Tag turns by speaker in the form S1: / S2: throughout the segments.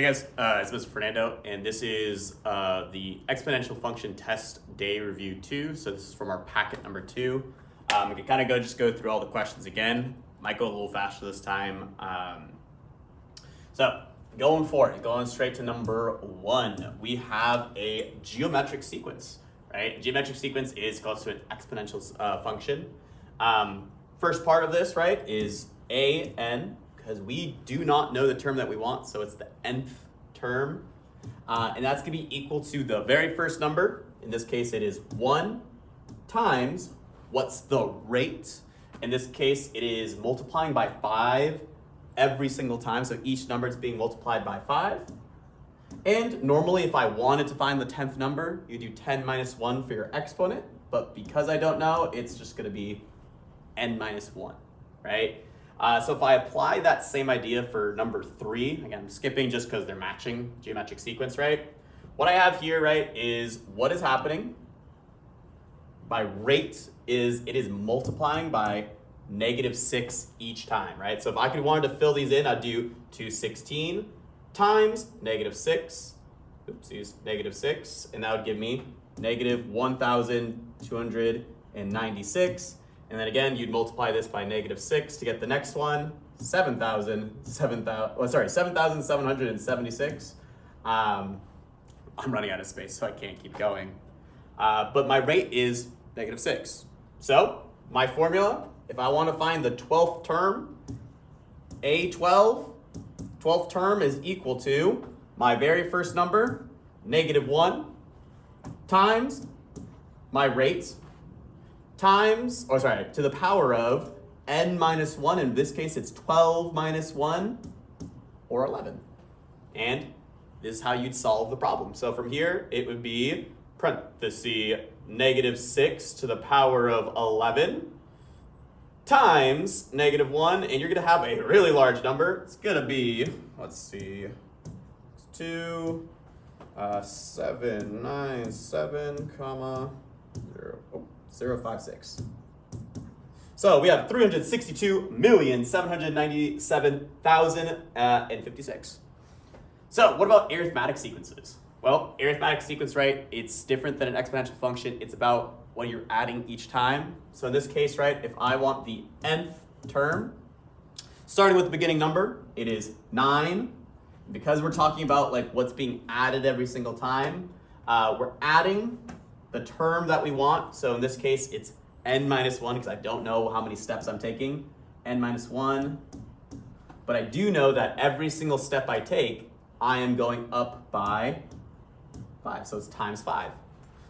S1: Hey guys, it's Mr. Fernando, and this is the exponential function test day review 2. So this is from our packet number 2. We can kind of go through all the questions again. Might go a little faster this time. So going for it, going straight to number 1, we have a geometric sequence, right? A geometric sequence is close to an exponential function. First part of this, right, is a(n), because we do not know the term that we want, so it's the nth term. And that's going to be equal to the very first number. In this case, it is 1 times what's the rate. In this case, it is multiplying by 5 every single time. So each number is being multiplied by 5. And normally, if I wanted to find the 10th number, you do 10 minus 1 for your exponent. But because I don't know, it's just going to be n minus 1, right? So if I apply that same idea for number 3, again, I'm skipping just because they're matching geometric sequence, right? What I have here, right, is what is happening. My rate is, it is multiplying by -6 each time, right? So if I wanted to fill these in, I'd do 216 times -6, oopsies, -6, and that would give me -1,296. And then again, you'd multiply this by -6 to get the next one, 7,776. I'm running out of space, so I can't keep going. But my rate is -6. So my formula, if I want to find the 12th term, A12, 12th term is equal to my very first number, -1, times my rate, times, to the power of n minus 1. In this case, it's 12 minus 1, or 11. And this is how you'd solve the problem. So from here, it would be parenthesis -6 to the power of 11 times -1, and you're going to have a really large number. It's going to be, let's see, 797, 056. So we have 362,797,056. So what about arithmetic sequences? Well, arithmetic sequence, right, it's different than an exponential function. It's about what you're adding each time. So in this case, right, if I want the nth term, starting with the beginning number, it is 9. Because we're talking about like what's being added every single time, we're adding the term that we want. So in this case, it's n minus 1 because I don't know how many steps I'm taking, n minus 1. But I do know that every single step I take, I am going up by 5. So it's times 5.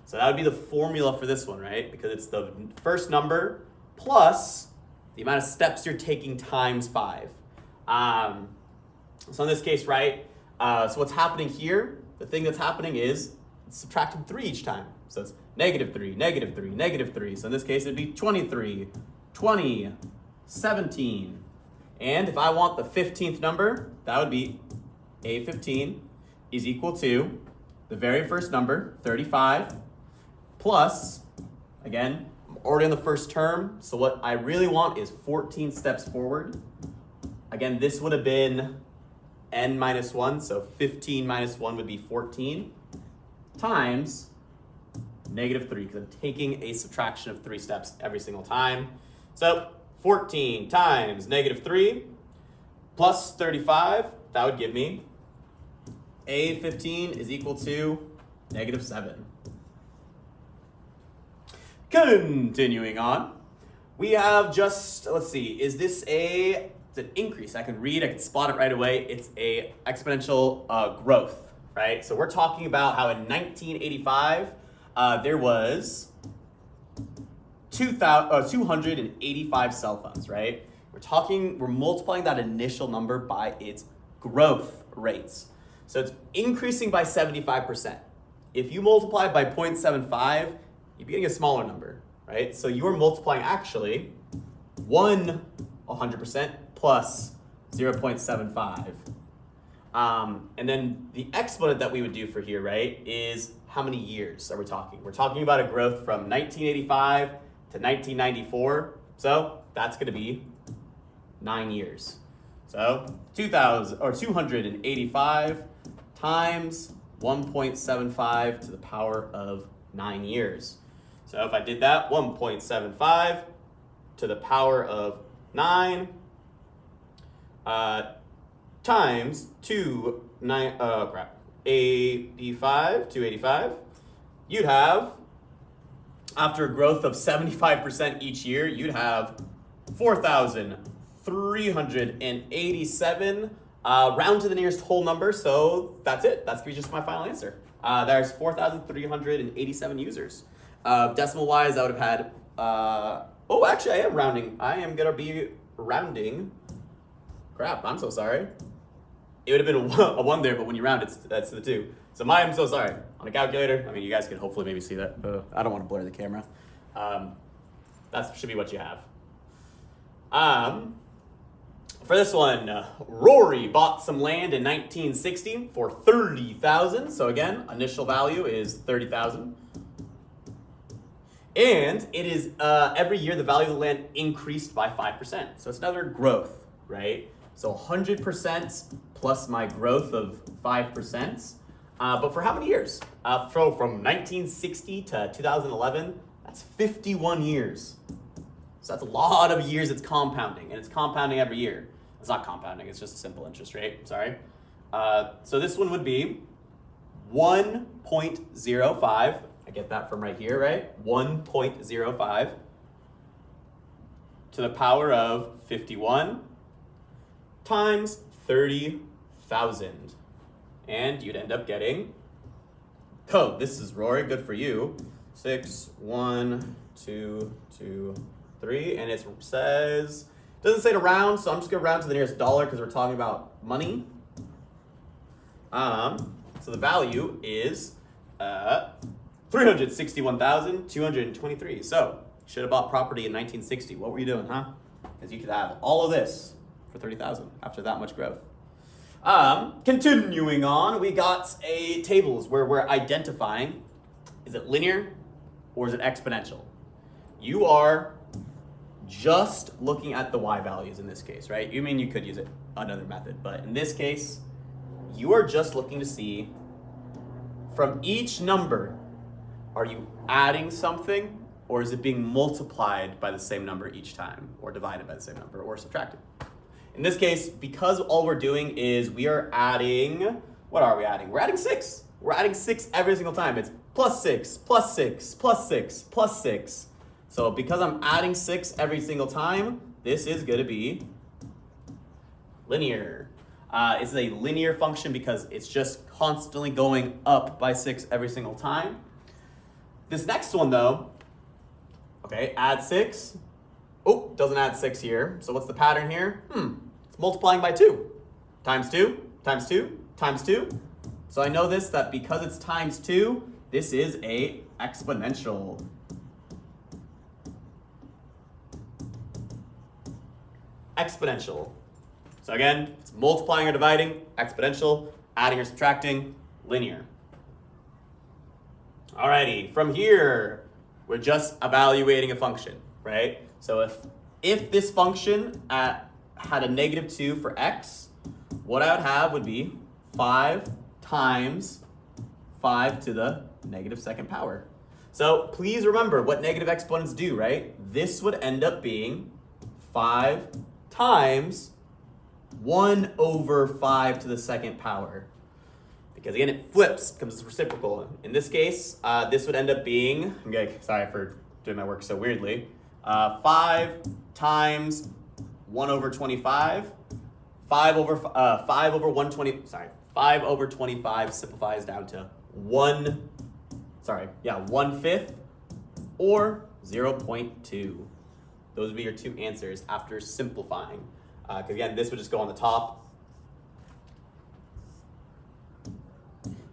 S1: So that would be the formula for this one, right? Because it's the first number plus the amount of steps you're taking times 5. So in this case, right, so what's happening here, the thing that's happening is it's subtracting 3 each time. So it's -3, -3, -3. So in this case, it'd be 23, 20, 17. And if I want the 15th number, that would be A15 is equal to the very first number, 35, plus, again, I'm already on the first term. So what I really want is 14 steps forward. Again, this would have been n minus 1, so 15 minus 1 would be 14, times -3, because I'm taking a subtraction of 3 steps every single time. So 14 times -3 plus 35, that would give me A15 is equal to -7. Continuing on, we have just, let's see, is this it's an increase? I can read, I can spot it right away. It's a exponential growth, right? So we're talking about how in 1985, there was 285 cell phones, right? We're multiplying that initial number by its growth rates. So it's increasing by 75%. If you multiply by 0.75, you're getting a smaller number, right? So you're multiplying actually 100% plus 0.75. And then the exponent that we would do for here, right, is how many years are we talking? We're talking about a growth from 1985 to 1994. So that's going to be 9 years. So 285 times 1.75 to the power of 9 years. So if I did that, 1.75 to the power of 9 times 285, you'd have, after a growth of 75% each year, you'd have 4,387. Round to the nearest whole number, so that's it. That's gonna be just my final answer. There's 4,387 users. Decimal-wise, I would have had, oh, actually, I am rounding. I am gonna be rounding. Crap, I'm so sorry. It would have been a 1 there, but when you round, that's the 2. So I'm so sorry. On a calculator, I mean, you guys can hopefully maybe see that. I don't want to blur the camera. That should be what you have. For this one, Rory bought some land in 1960 for $30,000. So again, initial value is $30,000. And it is every year the value of the land increased by 5%. So it's another growth, right? So 100% plus my growth of 5%. But for how many years? So from 1960 to 2011, that's 51 years. So that's a lot of years it's compounding, and it's compounding every year. It's not compounding, it's just a simple interest rate, sorry. So this one would be 1.05. I get that from right here, right? 1.05 to the power of 51 times 30,000. And you'd end up getting, oh, this is Rory, good for you. 6, 1, 2, 2, 3, and it says, doesn't say to round, so I'm just gonna round to the nearest dollar because we're talking about money. So the value is 361,223. So should have bought property in 1960. What were you doing, huh? Because you could have all of this for 30,000 after that much growth. Continuing on, we got a tables where we're identifying, is it linear or is it exponential? You are just looking at the y values in this case, right? You mean you could use it another method, but in this case, you are just looking to see from each number, are you adding something or is it being multiplied by the same number each time or divided by the same number or subtracted? In this case, because all we're doing is we are adding, what are we adding? We're adding 6. We're adding 6 every single time. It's plus 6, plus 6, plus 6, plus 6. So because I'm adding 6 every single time, this is going to be linear. It's a linear function because it's just constantly going up by 6 every single time. This next one though, okay, add 6. Oh, doesn't add 6 here. So what's the pattern here? It's multiplying by 2. Times 2, times 2, times 2. So I know this, that because it's times 2, this is a exponential. Exponential. So again, it's multiplying or dividing, exponential, adding or subtracting, linear. Alrighty, from here, we're just evaluating a function, right? So if this function had a -2 for x, what I would have would be 5 times 5 to the -2nd power. So please remember what negative exponents do, right? This would end up being 5 times 1 over 5 to the 2nd power. Because again, it flips, becomes reciprocal. In this case, this would end up being, okay, sorry for doing my work so weirdly, 5 times 1 over 25, 5 over 25 simplifies down to 1/5 or 0.2. Those would be your 2 answers after simplifying. Because again, this would just go on the top.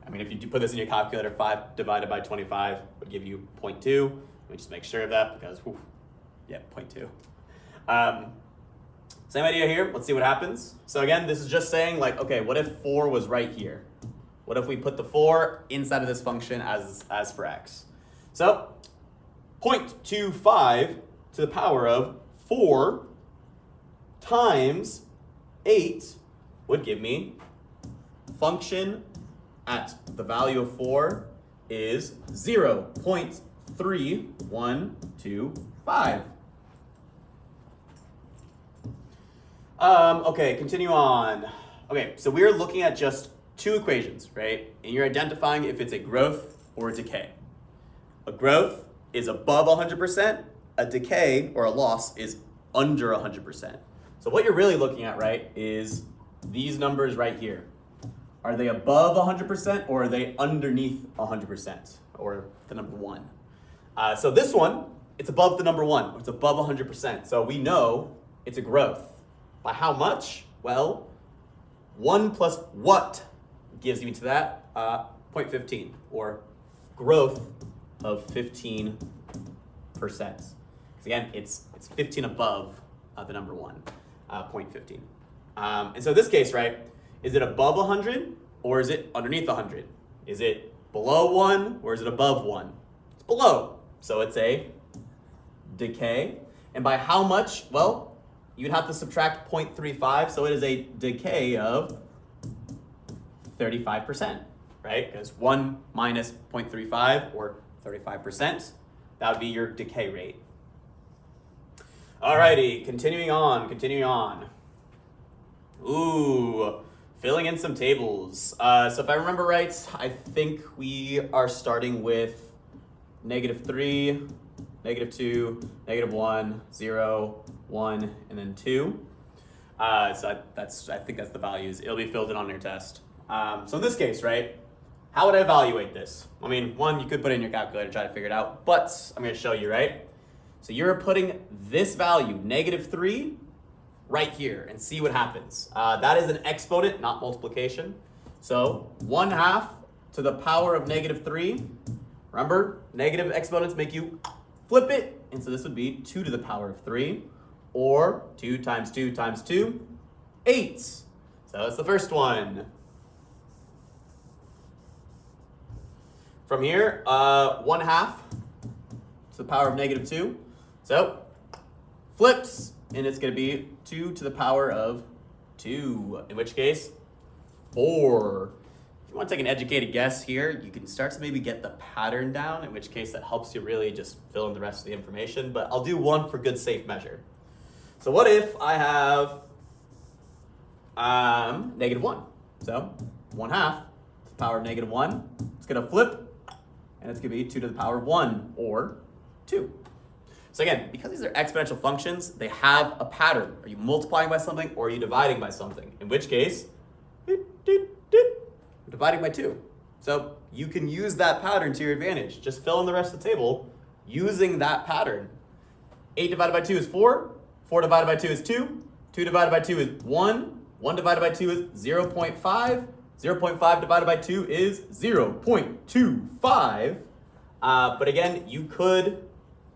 S1: I mean, if you do put this in your calculator, 5 divided by 25 would give you 0.2. Let me just make sure of that because, 0.2. Same idea here. Let's see what happens. So again, this is just saying like, okay, what if 4 was right here? What if we put the 4 inside of this function as for x? So 0.25 to the power of 4 times 8 would give me function at the value of 4 is 0.3125. Okay, continue on. Okay, so we're looking at just two equations, right? And you're identifying if it's a growth or a decay. A growth is above 100%, a decay or a loss is under 100%. So what you're really looking at, right, is these numbers right here. Are they above 100% or are they underneath 100%, or the number 1? So this one, it's above the number 1, it's above 100%. So we know it's a growth. By how much? Well, 1 plus what gives me to that? 0.15, or growth of 15%. Because again, it's 15 above the number 1, 0.15. And so in this case, right, is it above 100 or is it underneath 100? Is it below 1 or is it above 1? It's below, so it's a decay. And by how much? Well, you'd have to subtract 0.35, so it is a decay of 35%, right? Because 1 minus 0.35, or 35%, that would be your decay rate. Alrighty, continuing on. Ooh, filling in some tables. So if I remember right, I think we are starting with -3, -2, -1, 0, 1, and then 2. So I think that's the values. It'll be filled in on your test. So in this case, right, how would I evaluate this? I mean, one, you could put it in your calculator and try to figure it out, but I'm going to show you, right? So you're putting this value, -3, right here, and see what happens. That is an exponent, not multiplication. So 1/2 to the power of -3. Remember, negative exponents make you flip it, and so this would be 2 to the power of 3, or 2 times 2 times 2, 8. So that's the first one. From here, 1/2 to the power of -2. So flips, and it's going to be 2 to the power of 2, in which case 4. If you want to take an educated guess here, you can start to maybe get the pattern down, in which case that helps you really just fill in the rest of the information, but I'll do one for good safe measure. So what if I have -1? So 1/2 to the power of -1, it's going to flip, and it's going to be 2 to the power of 1, or 2. So again, because these are exponential functions, they have a pattern. Are you multiplying by something or are you dividing by something? In which case, dividing by 2. So you can use that pattern to your advantage. Just fill in the rest of the table using that pattern. 8 divided by 2 is 4. 4 divided by 2 is 2. 2 divided by 2 is 1. 1 divided by 2 is 0.5. 0.5 divided by 2 is 0.25. But again, you could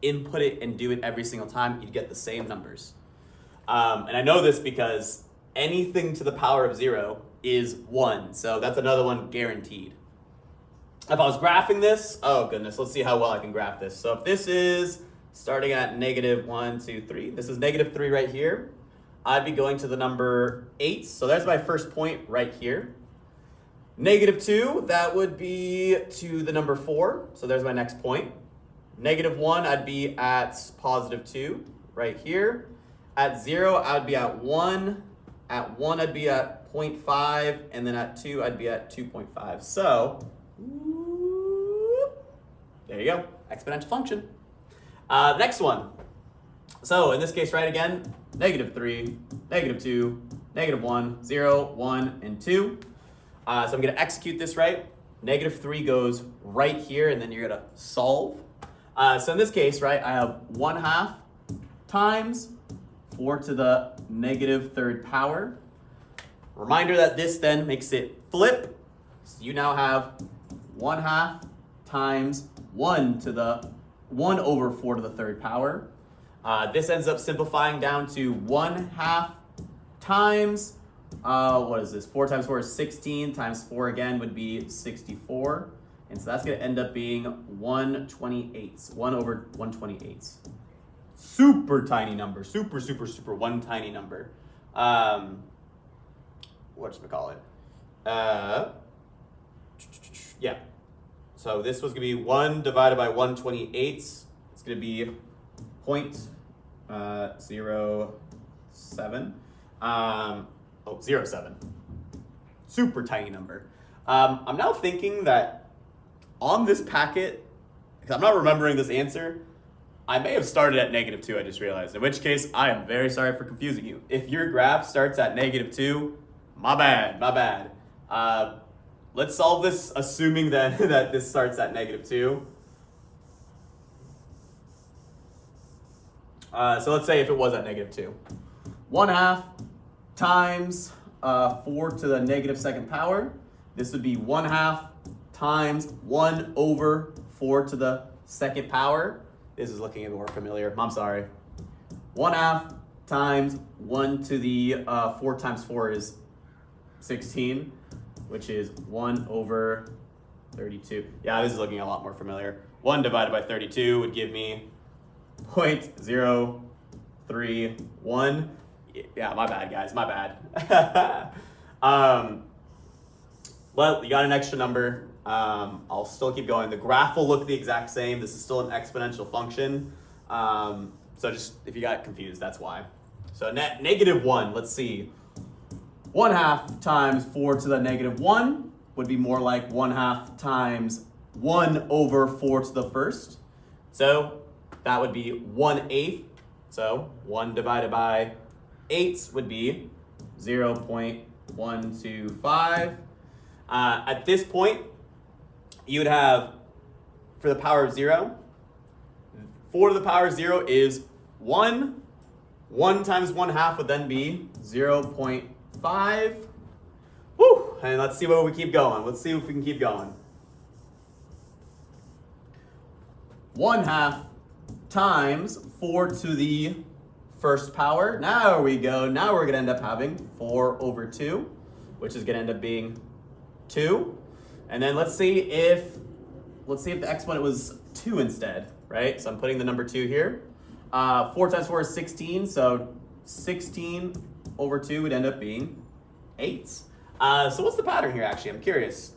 S1: input it and do it every single time. You'd get the same numbers. And I know this because anything to the power of 0 is 1. So that's another one guaranteed. If I was graphing this, oh goodness, let's see how well I can graph this. So if this is starting at -1, 2, 3, this is -3 right here, I'd be going to the number 8. So there's my first point right here. -2, that would be to the number 4. So there's my next point. -1, I'd be at +2 right here. At 0, I'd be at 1. At 1, I'd be at 0.5. And then at 2, I'd be at 2.5. So, there you go. Exponential function. Next one. So in this case, right again, -3, -2, -1, 0, 1, and 2. So I'm going to execute this right. -3 goes right here, and then you're going to solve. So in this case, right, I have 1/2 times 4 to the -3rd power. Reminder that this then makes it flip. So you now have 1/2 times 1 to the 1 over 4 to the 3rd power. This ends up simplifying down to 1/2 times, what is this? 4 times 4 is 16, times 4 again would be 64. And so that's going to end up being 1/28, 1 over 1/28. Super tiny number, super one tiny number. Whatchamacallit? Yeah. So this was going to be 1 divided by 128. It's going to be 0.07. 0.07. Super tiny number. I'm now thinking that on this packet, because I'm not remembering this answer, I may have started at -2, I just realized. In which case, I am very sorry for confusing you. If your graph starts at -2, my bad. Let's solve this assuming that, that this starts at -2. So let's say if it was at -2. 1/2 times 4 to the -2nd power. This would be 1/2 times 1 over 4 to the 2nd power. This is looking more familiar. I'm sorry. 1/2 times 1 to the 4 times 4 is 16, which is 1 over 32. Yeah, this is looking a lot more familiar. 1 divided by 32 would give me 0.031. Yeah, my bad, guys, my bad. But you got an extra number. I'll still keep going. The graph will look the exact same. This is still an exponential function. So just, if you got confused, that's why. So -1, let's see. 1/2 times 4 to the -1 would be more like 1/2 times 1 over 4 to the 1st. So that would be 1/8. So 1 divided by 8 would be 0.125. At this point, you would have, for the power of 0, 4 to the power of 0 is 1. 1 times 1/2 would then be 0.5. Woo! And let's see where we keep going. Let's see if we can keep going. 1/2 times 4 to the 1st power. Now we go. Now we're going to end up having 4 over 2, which is going to end up being 2. And then let's see if the exponent was 2 instead, right? So I'm putting the number 2 here. 4 times 4 is 16, so 16 over 2 would end up being 8. So what's the pattern here, actually? I'm curious.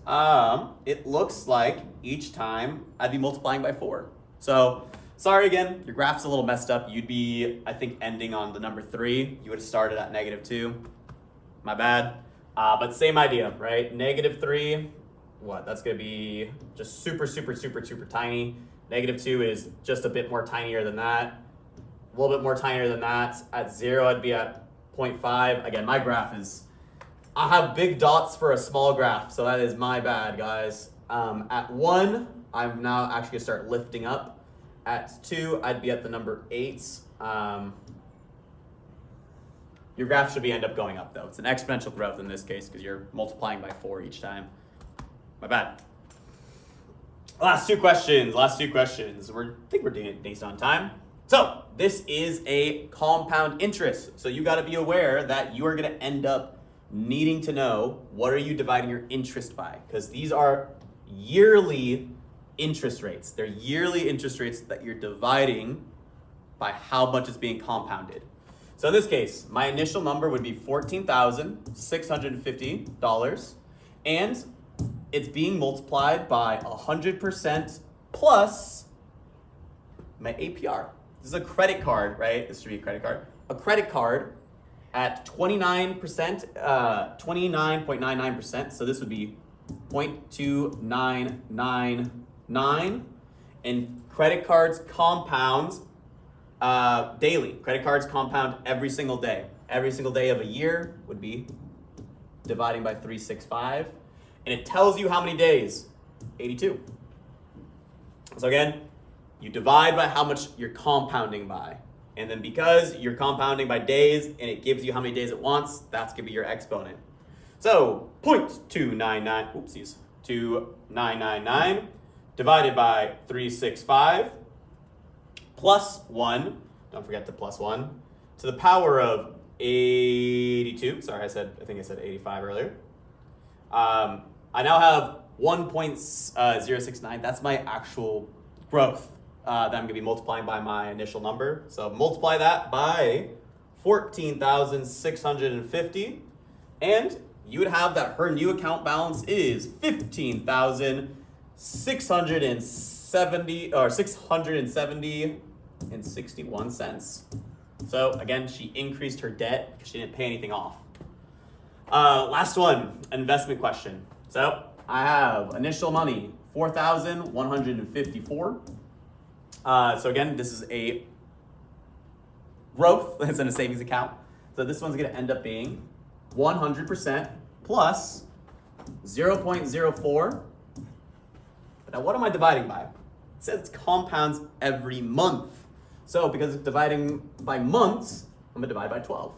S1: It looks like each time I'd be multiplying by 4. So sorry again, your graph's a little messed up. You'd be, I think, ending on the number 3. You would have started at -2. My bad. But same idea, right? -3, what? That's going to be just super tiny. -2 is just a bit more tinier than that. A little bit more tinier than that. At 0, I'd be at 0.5. Again, my graph is, I have big dots for a small graph, so that is my bad, guys. At 1, I'm now actually going to start lifting up. At 2, I'd be at the number 8. Your graph should end up going up, though. It's an exponential growth in this case because you're multiplying by 4 each time. My bad. Last two questions. I think we're doing it based on time. So this is a compound interest. So you got to be aware that you are going to end up needing to know what are you dividing your interest by, because these are yearly interest rates. They're yearly interest rates that you're dividing by how much is being compounded. So in this case, my initial number would be $14,650, and it's being multiplied by 100% plus my APR. This is a credit card, right? This should be a credit card. A credit card at 29%, 29.99%. So this would be 0.2999. And credit cards compound daily. Credit cards compound every single day. Every single day of a year would be dividing by 365. And it tells you how many days? 82. So again, you divide by how much you're compounding by. And then because you're compounding by days and it gives you how many days it wants, that's going to be your exponent. So 2999 divided by 365 plus 1, don't forget the plus 1, to the power of 82. Sorry, I think I said 85 earlier. I now have 1.069. That's my actual growth that I'm going to be multiplying by my initial number. So multiply that by 14,650, and you would have that her new account balance is $15,650. $670.61. So again, she increased her debt because she didn't pay anything off. Last one, investment question. So I have initial money, $4,154. So again, this is a growth. It's in a savings account. So this one's going to end up being 100% plus 0.04. Now what am I dividing by? It says it's compounds every month. So because it's dividing by months, I'm going to divide by 12.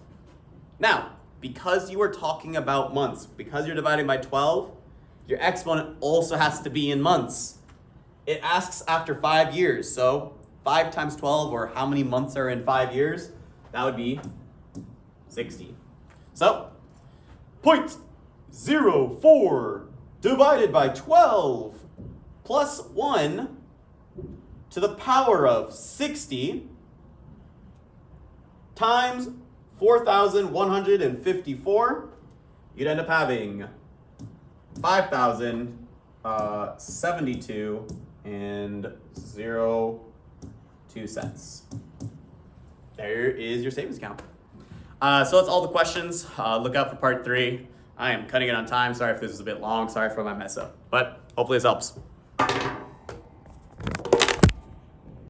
S1: Now, because you are talking about months, because you're dividing by 12, your exponent also has to be in months. It asks after 5 years. So 5 times 12, or how many months are in 5 years? That would be 60. So 0.04 divided by 12 plus 1 to the power of 60 times 4,154, you'd end up having 5,072 and 02 cents. There is your savings account. So that's all the questions. Look out for part 3. I am cutting it on time. Sorry if this is a bit long. Sorry for my mess up. But hopefully this helps.